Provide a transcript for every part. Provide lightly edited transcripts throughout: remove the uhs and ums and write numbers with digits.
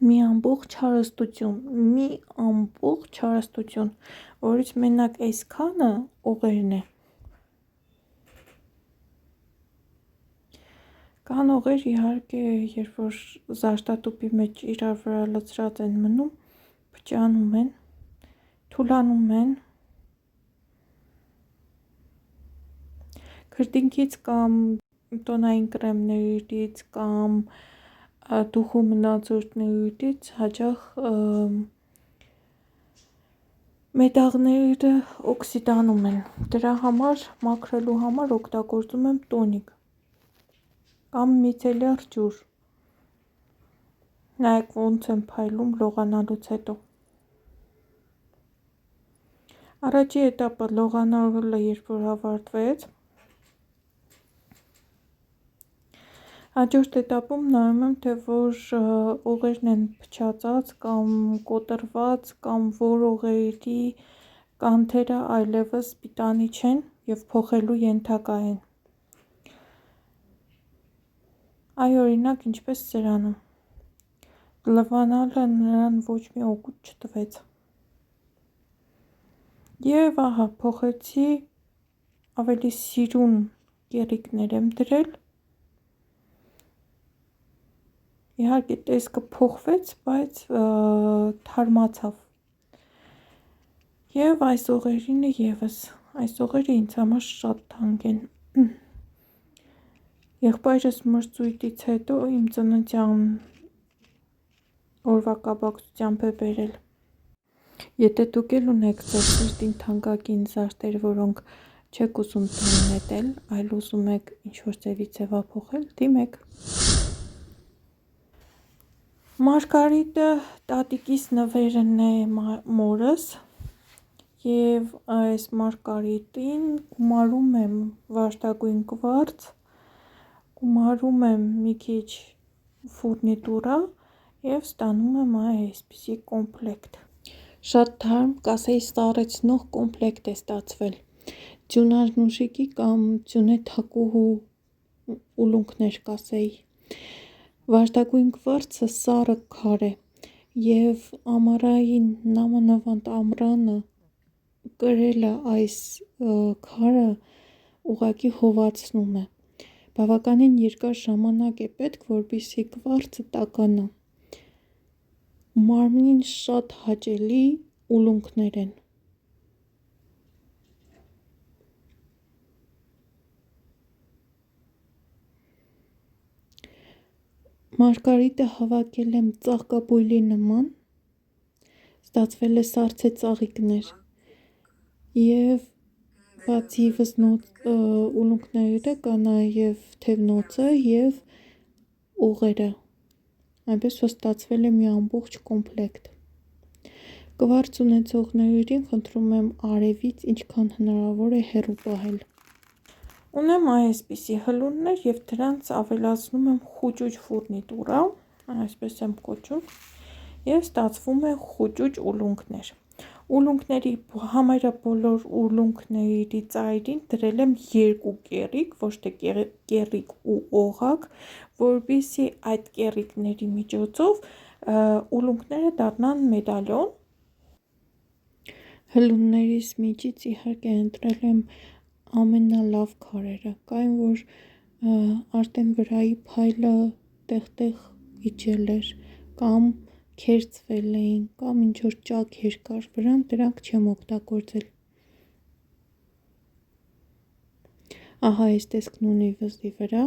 մի ամբողջ հարստություն, որից մենակ այսքանը օղերն է։ Կան օղեր իհարկե, երբ որ զարդատուփի մեջ իրար վրա լցրած են մնում, փճանում են, թուլանում են, քրտինքից կամ տոնային կրեմներից կամ դուխու մնացորդներից հաճախ մետաղները օքսիդանում են, դրա համար մաքրելու համար օգտագործում եմ տոնիկ կամ միցելյար ջուր, նայեք ոնց եմ փայլում լողանալուց հետո։ Առաջի էտապը լողանալը երբ որ ավարտվեց, հաջորդ էտապում նայում եմ, թե որ օղերն են փչացած կամ կոտրված կամ որ օղերի կանթերը այլևս պիտանի չեն և փոխելու ենթակա են։ Այ օրինակ ինչպես սրանում, լվանալը նրան ոչ մի օգուտ չտվեց։ Եվ ահա փոխեցի, ավելի սիրուն կեռիկներ եմ դրել, իհարկե տեսքը փոխվեց, բայց թարմացավ։ Եվ այս օղերինը ևս, այս օղերը ինձ համար շատ թանկ են։ Եղբայրս մրծույթից հետո իմ ծննդյան օրվա կապակցությամբ է բերել։ Եթե դուք էլ ունեք ձեր սրտին թանկագին զարդեր, որոնք չեք ուզում տուն նետել, այլ ուզում եք ինչ-որ ձևի ձևափոխել, դիմեք։ Մարգարիտը տատիկիս նվերն է մորս և այս մարգարիտին գումարում եմ վարդագույն կվարց, գումարում եմ մի քիչ ֆուրնիտուրա և ստանում եմ այսպիսի կոմպլեկտ։ Շատ թարմ, կասեի սառեցնող կոմպլեկտ է ստացվել, ձյունանուշիկի կամ ձյունե թակուհու ուլունքներ կասեի։ Վարդագույն կվարցը սառը քար է և ամառային նամանավանդ ամռանը կրելը այս քարը ուղղակի հովացնում է, բավականին երկար ժամանակ է պետք, որպեսզի կվարցը տաքանա, մարմնին շատ հաճելի ուլունքներ են։ Մարգարիտը հավաքել եմ ծաղկաբույլի նման, ստացվել է սառցե ծաղիկներ և բացի ուլունքները կա նաև թևնոցը և օղերը, այնպես որ ստացվել է մի ամբողջ կոմպլեկտ։ Կվարց ունեցողներին խնդրում եմ արևից ինչքան հնարավոր է հեռու պահել։ Ունեմ այսպիսի հլուններ և դրանց ավելացնում եմ խուճուճ ֆուրնիտուրա, այսպես եմ կոչում, և ստացվում է խուճուճ ուլունքներ։ Ուլունքների համարյա բոլոր ուլունքների ծայրին դրել եմ 2 կեռիկ, ոչ թե կեռիկ ու օղակ, որպեսզի այդ կեռիկների միջոցով ուլունքները դառնան մեդալյոն։ Հլուններիս միջից իհարկե ընտրել եմ ամենալավ քարերը, կային որ արդեն վրայի փայլը տեղ իջել էր կամ քերծվել էին կամ ինչ-որ ճաքեր կար վրան, դրանք չեմ օգտագործել։ Ահա այս տեսքն ունի վզի վրա։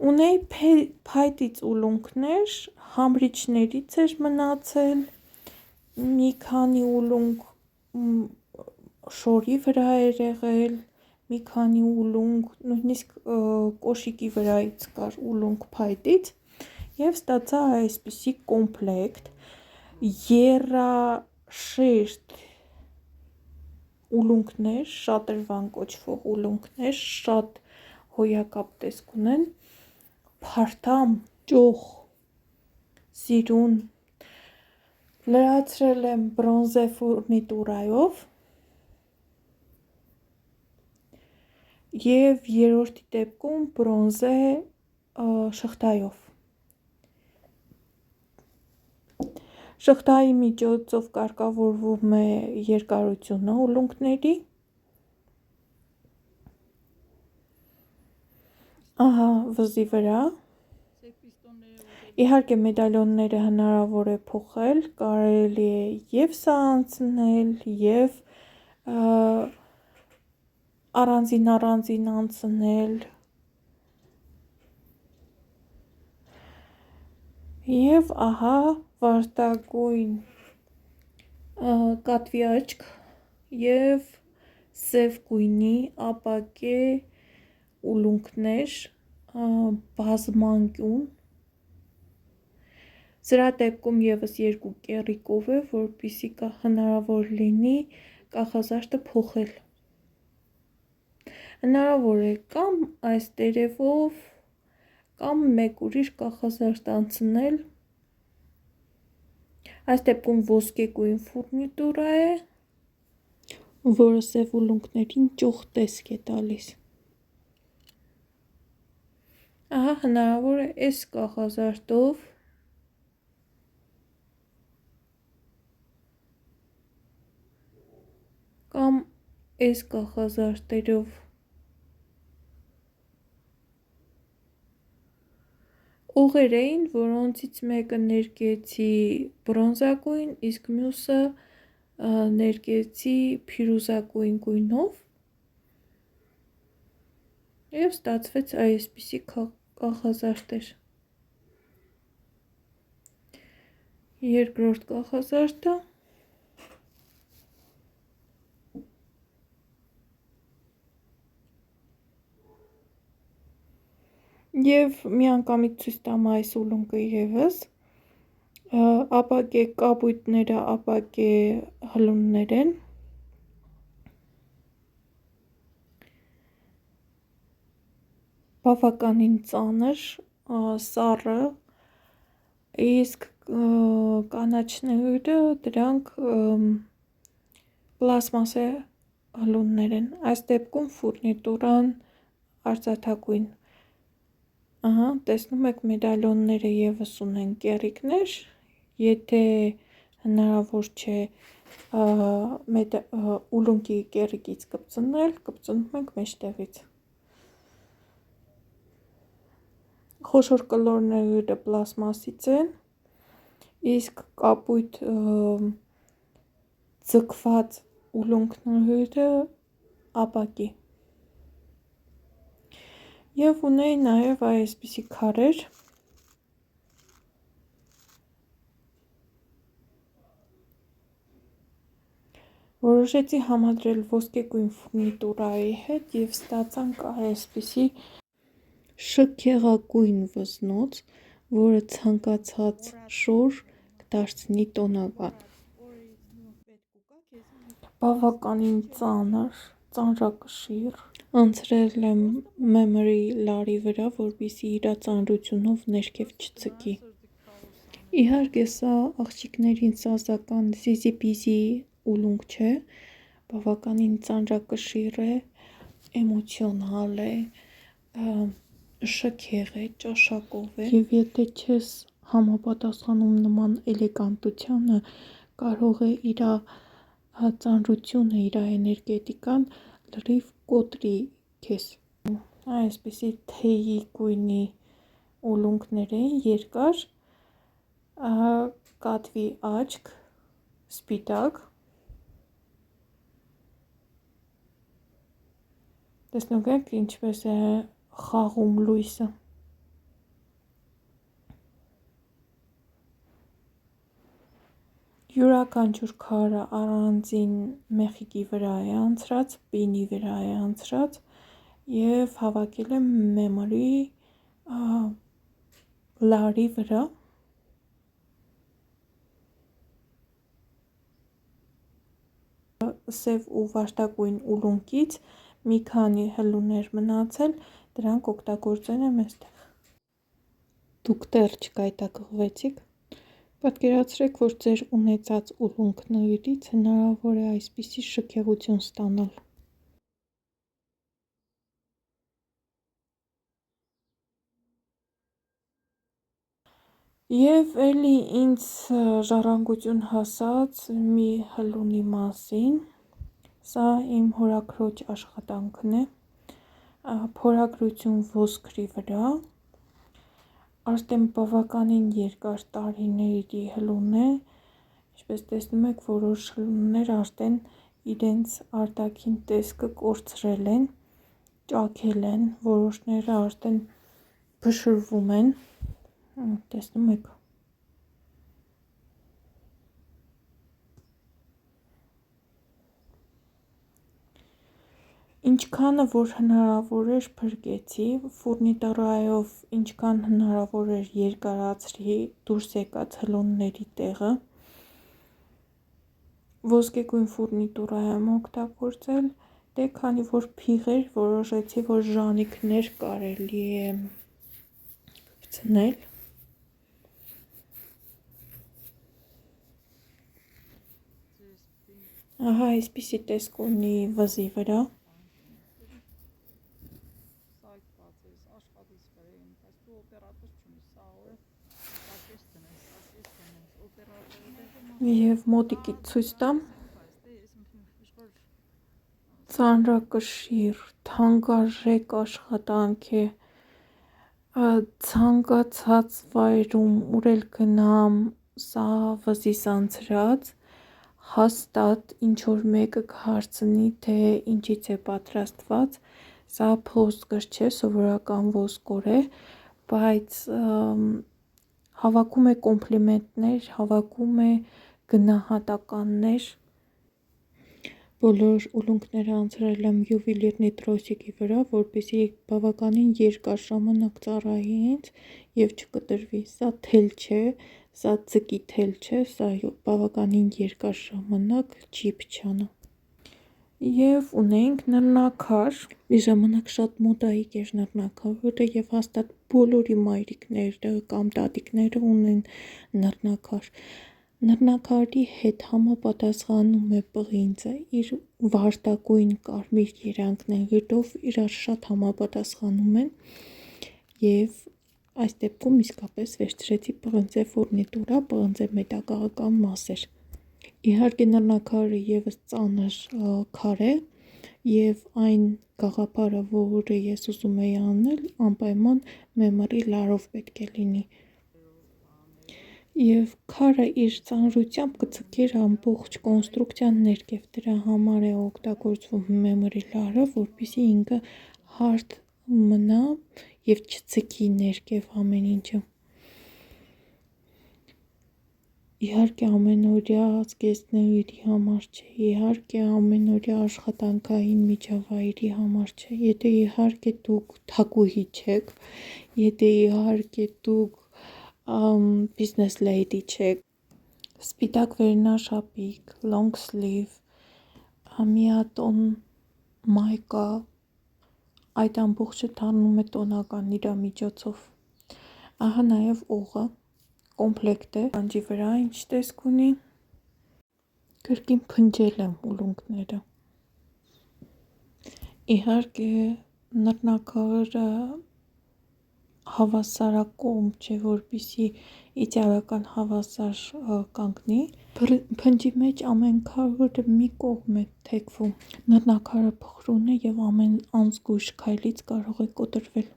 Ունեի փայտից ուլունքներ, համրիչներից էր մնացել, մի քանի ուլունք շորի վրա էր եղել, մի քանի ուլունք նույնիսկ կոշիկի վրայից կար ուլունք փայտից և ստացա այսպիսի կոմպլեկտ, եռաշերտ ուլունքներ, շատրվան կոչվող ուլունքներ, շատ հոյակապ տեսք ունեն, փարթամ, ճոխ, սիրուն, լրացրել եմ բրոնզե ֆուրնիտուրայով և երրորդի դեպքում բրոնզե շղթայով, Շղթայի միջոցով կարգավորվում է երկարությունը ուլունքների։ Ահա վզի վրա։ Իհարկե մեդալյոնները հնարավոր է փոխել, կարելի է և սա անցնել, և առանձին անցնել, և ահա վարդագույն կատվի աչք և սև գույնի ապակե ուլունքներ, բազմանկյուն, սրա դեպքում ևս երկու կեռիկով է, որպեսզի հնարավոր լինի կախազարդը փոխել։ Հնարավոր է կամ այս տերևով, կամ մեկ ուրիշ կախազարդ անցնել, այս դեպքում ոսկեգույն ֆուրնիտուրա է, որը սև ուլունքներին ճոխ տեսք է տալիս։ Ահա հնարավոր է այս կախազարդով կամ այս կախազարդերով ուղեր էին, որոնցից մեկը ներկեցի բրոնզագույն, իսկ մյուսը ներկեցի փիրուզագույն գույնով, և ստացվեց այսպիսի կախազարդեր։ Երկրորդ կախազարդը և միանգամից ցույց տամ այս ուլունքը ևս, ապակե կապույտները ապակե հլուններ են, բավականին ծանր, սառը, իսկ կանաչները դրանք պլաստմասե հլուններ են, այս դեպքում ֆուրնիտուրան արծաթագույն։ Ահա տեսնում եք մեդալյոնները ևս ունեն կեռիկներ, եթե հնարավոր չէ ուլունքի կեռիկից կպցնել, կպցնում ենք մեջտեղից։ Խոշոր կլորները պլաստմասից են, իսկ կապույտ ձգված ուլունքները ապակի։ Եվ ունեի նաև այսպիսի քարեր, որոշեցի համադրել ոսկեգույն ֆուրնիտուրայի հետ և ստացանք այսպիսի շքեղագույն վզնոց, որը ցանկացած շոր կդարձնի տոնական։ Բավականին ծանրակշիռ, անցրել եմ memory լարի վրա, որպեսզի իր ծանրությունով ներքև չձգի։ Իհարկե սա աղջիկներին սազական զիզի-բիզի ուլունք չէ, բավականին ծանրակշիռ է, էմոցիոնալ է, շքեղ է, ճաշակով է, և եթե չես համապատասխանում նման էլեգանտությանը, կարող է իր ծանրությունը, իր էներգետիկան լրիվ կոտրի քեզ։ Այսպիսի թեյի գույնի ուլունքներ էին, երկար, կատվի աչք, սպիտակ, տեսնում եք ինչպես է խաղում լույսը։ Յուրաքանչյուր քարը առանձին մեխիկի վրա է անցրած, պինի վրա է անցրած և հավաքել եմ memory լարի վրա։ Սև ու վարդագույն ուլունքից մի քանի հլուներ մնացել, դրանք օգտագործել եմ այստեղ։ Դուք դեռ չգայթակղվեցիք։ Պատկերացրեք, որ ձեր ունեցած ուլունքներից հնարավոր է այսպիսի շքեղություն ստանալ։ Եվ էլի ինձ ժառանգություն հասած մի հլունի մասին, սա իմ հորաքրոջ աշխատանքն է, փորագրություն ոսկրի վրա, արդեն բավականին երկար տարիների հլուն է, ինչպես տեսնում եք որոշ հլուններ արդեն իրենց արտաքին տեսքը կորցրել են, ճաքել են, որոշները արդեն փշրվում են, տեսնում եք։ Ինչքանը որ հնարավոր էր փրկեցի, ֆուրնիտուրայով ինչքան հնարավոր էր երկարացրի դուրս եկած հլունների տեղը, ոսկեգույն ֆուրնիտուրա եմ օգտագործել, դե քանի որ փիղ էր, որոշեցի, որ ժանիքներ կարելի է գցնել։ Ահա այսպիսի տեսք ունի վզի վրա։ Եվ մոտիկից ցույց տամ, ծանրակշիռ, թանկարժեք աշխատանք է, ցանկացած վայրում ուր էլ գնամ, սա վզից անցրած, հաստատ ինչ որ մեկը կհարցնի, թե ինչից է պատրաստված, սա ոսկոր չէ, սովորական ոսկոր է, բայց հավաքում է կոմպլիմենտներ, հավաքում է գնահատականներ, բոլոր ուլունքները անցրել եմ յուվելիրնի տրոսիկի վրա, որպեսզի բավականին երկար ժամանակ ծառայի ինձ և չկտրվի, սա թել չէ, սա ձկի թել չէ, սա բավականին երկար ժամանակ չի փչանա։ Եվ ունենք նռնակար, մի ժամանակ շատ մոդայիկ էր նռնակարը և հաստատ բոլորի մայրիկները կամ տատիկները ունեն նռնակար։ Նռնակարի հետ համապատասխանում է պղինձը, իր վարդագույն կարմիր երանգներով իրար շատ համապատասխանում են և այս դեպքում իսկապես վերցրեցի պղնձե ֆուրնիտուրա, պղնձե մետաքաղական մասեր։ Իհարկե նռնակարը ևս ծանր քար է և այն գաղափարը, որը ես ուզում էի անել, անպայման մեմրի լարով պետք է լինի։ Եվ քարը իր ծանրությամբ կձգեր ամբողջ կոնստրուկցիան ներքև, դրա համար է օգտագործվում մեմրի լարը, որպեսզի ինքը հարթ մնա և չձգի ներքև ամեն ինչը։ Իհարկե ամենօրյա զգեստների համար չէ, իհարկե ամենօրյա աշխատանքային միջավայրի համար չէ, եթե իհարկե դուք թագուհի չեք, եթե իհարկե դուք բիզնես լեյդի չեք, սպիտակ վերնաշապիկ, լոնգ սլիվ, միատոն մայկա, այդ ամբողջը դառնում է տոնական իր միջոցով։ Ահա նաև օղը, կոմպլեկտ է, պանջի վրա ինչ տեսք ունի, կրկին փնջել եմ ուլունքները։ Իհարկե նռնակարը հավասարակողմ չէ, որպեսզի իդեալական հավասար կանգնի, փնջի մեջ ամեն քարը մի կողմ է թեքվում, նռնակարը փխրուն է և ամեն անզգույշ քայլից կարող է կոտրվել։